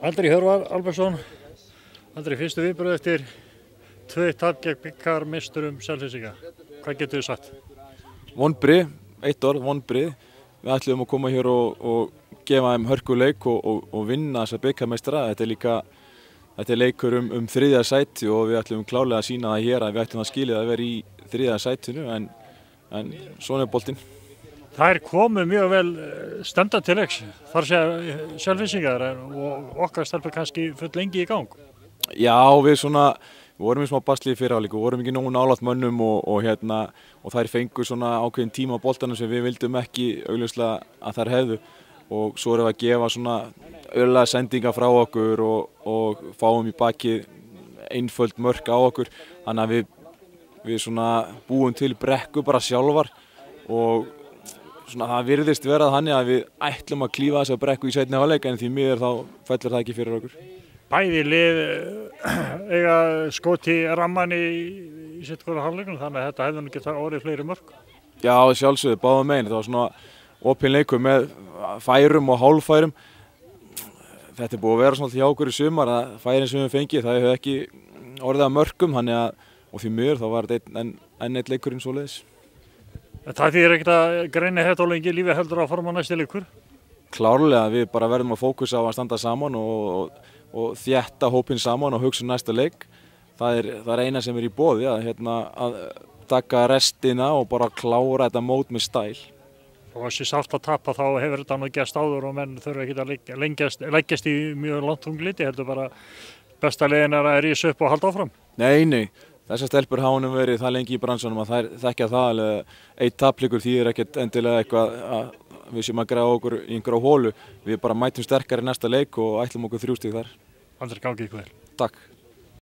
Andri Hjörvar Albertsson, Andri, fyrstu viðbrögð eftir 2 tap gegn bikarmeisturum Selfyssinga. Hvað getur þið sagt? Vonbrigði, eitt orð, vonbrigði. Við ætlum að koma hér og gefa þeim hörkuleik og vinna þessa bikarmeistara. Þetta er leikur um 3. sæti og við ætlum klárlega að sýna það hér að við ætlum að skilja að vera í 3. sætinu en svona er boltinn. Þær komu mjög vel stemmdar til leiks, þar segja Selfyssingar og okkar stelpur kannski full lengi í gang. Já, við vorum í smá basli í fyrri hálfleik, við vorum ekki nógu nálægt mönnum og þær fengu svona ákveðin tíma á boltanum sem við vildum ekki augljóslega að þær hefðu og svo erum við að gefa svona örlega sendinga frá okkur og fáum í bakið einföld mörk á okkur, þannig að við svona búum til brekku bara sjálfar og svona það virðist vera þannig að við ætlum að klífa þessa brekku í seinni hálfleik en því miður þá fellur það ekki fyrir okkur. Bæði lið eiga skoti ramman í sitt hvora hálfleikum, þannig að þetta hefði nú getað orðið fleiri mörk. Já, sjálfsögðu, báðum megin. Það var svona opinn leikur með færum og hálffærum. Þetta er búið að vera svona hjá okkur í sumar að færin sem við fengið, það hefði ekki orðið að mörkum, og því miður þá var þetta enn eitt leikurinn svoleiðis. Það þýðir ekkert að greina þetta og lengi lífi heldur að forma næsti leikur? Klárlega, við bara verðum að fókusa á að standa saman og þétta hópinn saman og hugsa næsta leik. Það er eina sem er í boði, að taka restina og bara klára þetta mót með stæl. Og þessi sárt að tapa þá hefur þetta nú gerst áður og menn þurfa ekki að leggjast í mjög langt þungliti, heldur bara besta leiðin er að rísa upp og halda áfram. Nei. Þessar stelpur hafa nú verið það lengi í bransanum að þær þekkja það alveg. Eitt tapleikur þýðir ekkert endilega eitthvað að við séum að græða okkur í einhverja hólu. Við bara mætum sterkari næsta leik og ætlum okkur 3 stig þar. Andri, gangi ykkur vel. Takk.